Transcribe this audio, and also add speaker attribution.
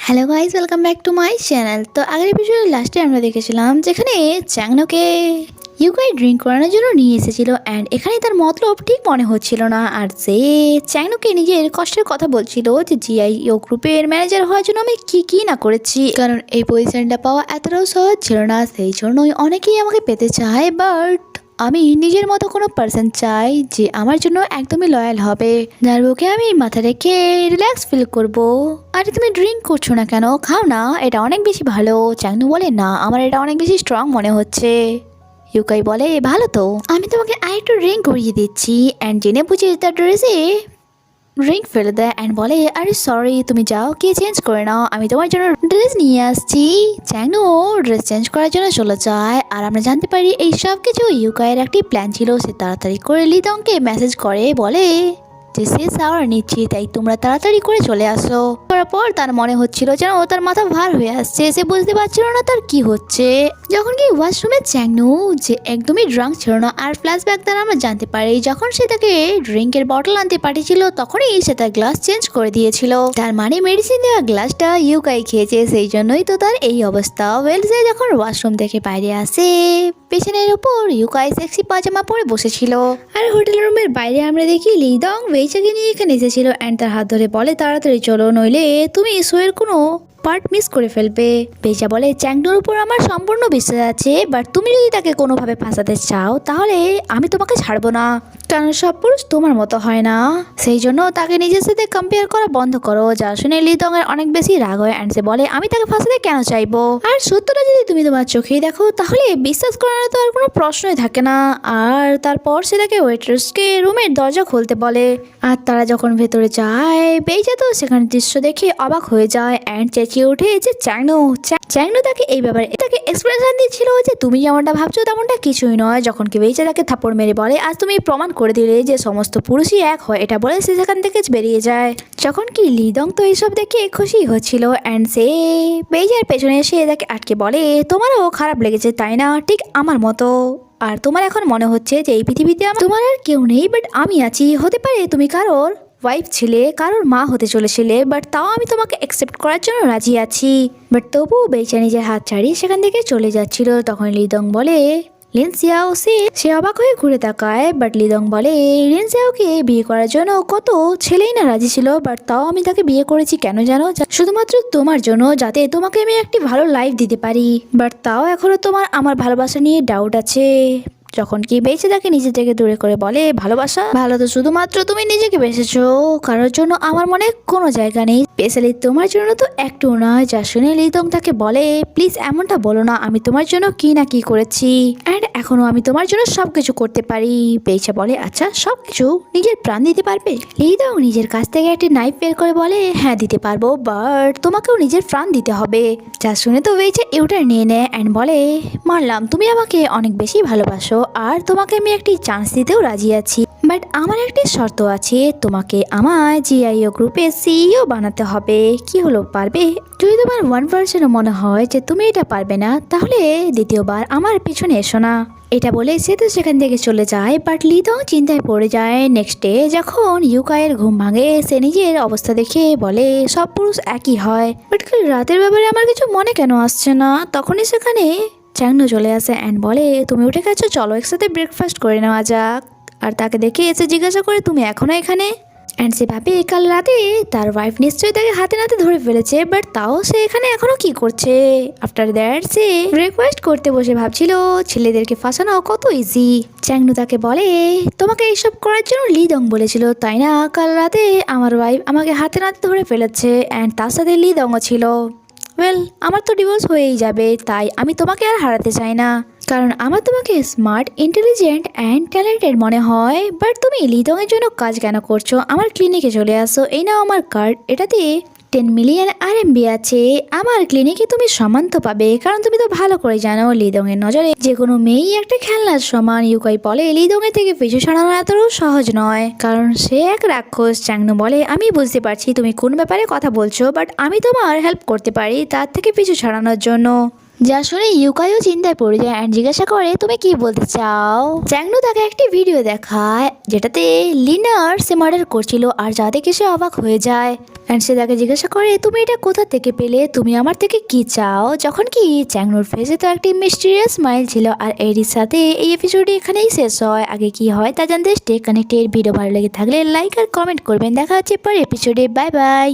Speaker 1: Hello guys, welcome back to my channel. তো আগের এপিসোডের লাস্টে আমরা দেখেছিলাম যেখানে চ্যাংনোকে ইউকাই ড্রিঙ্ক করানোর জন্য নিয়ে এসেছিল অ্যান্ড এখানে তার মতলব ঠিক মনে হচ্ছিল না। আর সে চ্যাংনোকে নিজের কষ্টের কথা বলছিল যে জিআইও গ্রুপের ম্যানেজার হওয়ার জন্য আমি কি না করেছি, কারণ এই পজিশনটা পাওয়া এতটাও সহজ ছিল না। সেই জন্যই অনেকেই আমাকে পেতে চায়, বাট আমি নিজের মতো কোনো পার্সন চাই যে আমার জন্য একদমই লয়াল হবে, যার বুকে আমি মাথা রেখে রিল্যাক্স ফিল করব। আরে তুমি ড্রিঙ্ক করছো না কেন? খাও না, এটা অনেক বেশি ভালো। চ্যাংনু বলে না, আমার এটা অনেক বেশি স্ট্রং মনে হচ্ছে। ইউকাই বলে ভালো তো, আমি তোমাকে আরেকটু ড্রিঙ্ক করিয়ে দিচ্ছি। অ্যান্ড জেনে বুঝে তার ড্রেসে ড্রিঙ্ক ফেলে দেয় অ্যান্ড বলে আরে সরি, তুমি যাও, কে চেঞ্জ করে নাও, আমি তোমার জন্য ড্রেস নিয়ে আসছি। চ্যাংনু ড্রেস চেঞ্জ করার জন্য চলে যায় আর আমরা জানতে পারি এই সব কিছু ইউকাইয়ের একটি প্ল্যান ছিল। সে তাড়াতাড়ি করে লিদংকে মেসেজ করে বলে যে সে শাওয়ার নিচ্ছে, তাই তোমরা তাড়াতাড়ি করে চলে আসো। করার পর তার মনে হচ্ছিল যেন তার মাথা ভার হয়ে আসছে, সে বুঝতে পারছিল না তার কি হচ্ছে। যখন কি ওয়াশরুমে চ্যাংনু যে একদমই ড্রাঙ্ক ছিল না, আর ফ্ল্যাশব্যাক দ্বারা আমরা জানতে পারি যখন সে তাকে ড্রিঙ্কের বটল আনতে পাঠিয়েছিল তখনই সে তার গ্লাস চেঞ্জ করে দিয়েছিল। তার মানে মেডিসিন দেওয়া গ্লাসটা ইউকাই খেয়েছে, সেই জন্যই তো তার এই অবস্থা। ওয়েল, সে যখন ওয়াশরুম থেকে বাইরে আসে পেছনের উপর ইউকাই সেক্সি পাজামা পরে বসেছিল। আর হোটেল রুমের বাইরে আমরা দেখি লিদং ওয়েইচাকে নিয়ে এখানে এসেছিল অ্যান্ড তার হাত ধরে বলে তাড়াতাড়ি চলো, নইলে তুমি শোয়ের কোনো পার্ট মিস করে ফেলবে। বেচা বলে চ্যাংনোর উপর আমার সম্পূর্ণ বিশ্বাস আছে, বাট তুমি যদি তাকে কোনোভাবে ফাঁসাতে চাও তাহলে আমি তোমাকে ছাড়বো না, কারণ সব পুরুষ তোমার মতো হয় না। সেই জন্য তাকে নিজের সাথে কম্পেয়ার করা বন্ধ করো। যা শুনে লিদং এর অনেক বেশি রাগ হয় অ্যান্ড সে বলে আমি তাকে ফাঁসাতে কেন চাইবো, আর সত্যটা যদি তুমি তোমার চোখেই দেখো তাহলে বিশ্বাস করার তো আর কোনো প্রশ্নই থাকে না। আর তারপর সে তাকে ওয়েট্রেসকে রুমের দরজা খুলতে বলে। আর তারা যখন ভেতরে যায় বেইজা তো সেখানে দৃশ্য দেখে অবাক হয়ে যায় অ্যান্ড চেঁচিয়ে ওঠে যে চ্যাংনো তাকে এই ব্যাপারে তাকে এক্সপ্লেনেশন দিচ্ছিল যে তুমি যেমনটা ভাবছো তেমনটা কিছুই নয়। যখন কি বেইজা তাকে থাপ্পড় মেরে বলে আজ তুমি প্রমাণ করে দিলে যে সমস্ত পুরুষই এক হয়, এটা বলে সে সেখান থেকে বেরিয়ে যায়। যখন কি লিদং তো এইসব দেখে খুশি হচ্ছিল অ্যান্ড সে বেইজার পেছনে এসে তাকে আটকে বলে তোমারও খারাপ লেগেছে তাই না, ঠিক আমার মতো। আর তোমার এখন মনে হচ্ছে যে এই পৃথিবীতে তোমার আর কেউ নেই, বাট আমি আছি। হতে পারে তুমি কারোর ওয়াইফ ছিলে, কারোর মা হতে চলেছিলে, বাট তাও আমি তোমাকে অ্যাকসেপ্ট করার জন্য রাজি আছি। বাট তবুও বেইচা নিজের হাত ছাড়িয়ে সেখান থেকে চলে যাচ্ছিল। তখন লিদং বলে লিনসিয়াও, সে অবাক হয়ে ঘুরে তাকায়, বাট লিদং বলে লিনসিয়াওকে বিয়ে করার জন্য কত ছেলেই না রাজি ছিল, বাট তাও আমি তাকে বিয়ে করেছি কেন জানো? শুধুমাত্র তোমার জন্য, যাতে তোমাকে আমি একটি ভালো লাইফ দিতে পারি। বাট তাও এখনো তোমার আমার ভালোবাসা নিয়ে ডাউট আছে। যখন কি বেঁচে তাকে নিজে থেকে দূরে করে বলে ভালোবাসা ভালো তো শুধুমাত্র তুমি নিজেকে বেসেছো, কারোর জন্য আমার মনে কোনো জায়গা নেই, স্পেশালি তোমার জন্য তো একটু নয়। যা শুনে লিদং তাকে বলে প্লিজ এমনটা বলো না, আমি তোমার জন্য কি না কি করেছি অ্যান্ড এখনো আমি তোমার জন্য সবকিছু করতে পারি। বেইচা বলে আচ্ছা সবকিছু, নিজের প্রাণ দিতে পারবে? লিদং নিজের কাছ থেকে একটি নাইফ বের করে বলে হ্যাঁ দিতে পারবো, বাট তোমাকেও নিজের প্রাণ দিতে হবে। যা শুনে তো বেইচা ইউটা নিয়ে নেয় অ্যান্ড বলে মানলাম তুমি আমাকে অনেক বেশি ভালোবাসো আর তোমাকে আমি একটি চান্স দিতেও রাজি আছি, বাট আমার একটি শর্ত আছে, তোমাকে আমায় জিআইও গ্রুপের সিইও বানাতে হবে। কি হলো, পারবে? যদি তোমার 1% মনে হয় যে তুমি এটা পারবে না তাহলে দ্বিতীয়বার আমার পিছনে এসো না। এটা বলে সে তো সেখান থেকে চলে যায়, বাট লিদং চিন্তায় পড়ে যায়। নেক্সট ডে যখন ইউকাইয়ের ঘুম ভাঙে সে নিজের অবস্থা দেখে বলে সব পুরুষ একই হয়, বাট কাল রাতের ব্যাপারে আমার কিছু মনে কেন আসছে না। তখনই সেখানে চ্যাংনো চলে আসে অ্যান্ড বলে তুমি উঠে গেছো, চলো একসাথে ব্রেকফাস্ট করে নেওয়া যাক। আর তাকে দেখে এসে জিজ্ঞাসা করে তুমি এখনো এখানে? অ্যান্ড সে ভাবে কাল রাতে তার ওয়াইফ নিশ্চয়ই তাকে হাতে নাতে ধরে ফেলেছে, বাট তাও সে এখানে এখনো কি করছে। আফটার দ্যাট সে রিকোয়েস্ট করতে বসে ভাবছিল ছেলেদেরকে ফাঁসানো কত ইজি। চ্যাংনু তাকে বলে তোমাকে এইসব করার জন্য লিদং বলেছিল তাই না? কাল রাতে আমার ওয়াইফ আমাকে হাতে নাতে ধরে ফেলেছে অ্যান্ড তার সাথে লিদংও ছিল। ওয়েল, আমার তো ডিভোর্স হয়েই যাবে, তাই আমি তোমাকে আর হারাতে চাই না, কারণ আমার তোমাকে স্মার্ট, ইন্টেলিজেন্ট অ্যান্ড ট্যালেন্টেড মনে হয়। বাট তুমি লিদংয়ের জন্য কাজ কেন করছো? আমার ক্লিনিকে চলে আসো, এই নাও আমার কার্ড, এটাতে 10 মিলিয়ন আরএমবি আছে। আমার ক্লিনিকে তুমি সম্মান তো পাবে, কারণ তুমি তো ভালো করে জানো লিদংয়ের নজরে যে কোনো মেয়েই একটা খেলনার সমান। ইউকাই বলে লিদংয়ের থেকে পিছু ছাড়ানো এতটাও সহজ নয়, কারণ সে এক রাক্ষস। চ্যাংনু বলে আমি বুঝতে পারছি তুমি কোন ব্যাপারে কথা বলছো, বাট আমি তোমার হেল্প করতে পারি তার থেকে পিছু ছাড়ানোর জন্য। যা শুনে ইউকাইও চিন্তায় পড়ে যায় অ্যান্ড জিজ্ঞাসা করে তুমি কি বলতে চাও। চ্যাংনো তাকে একটি ভিডিও দেখায় যেটাতে লিনার সে মার্ডার করছিল আর যা দেখে সে অবাক হয়ে যায় অ্যান্ড সে তাকে জিজ্ঞাসা করে তুমি এটা কোথা থেকে পেলে, তুমি আমার থেকে কি চাও। যখন কি চ্যাংনোর ফেসে তো একটি মিস্টিরিয়াস স্মাইল ছিল। আর এরই সাথে এই এপিসোডটি এখানেই শেষ হয়। আগে কি হয় তা জানতে স্টে কানেক্টেড। ভিডিও ভালো লেগে থাকলে লাইক আর কমেন্ট করবেন। দেখা হচ্ছে পরের এপিসোডে। Bye bye.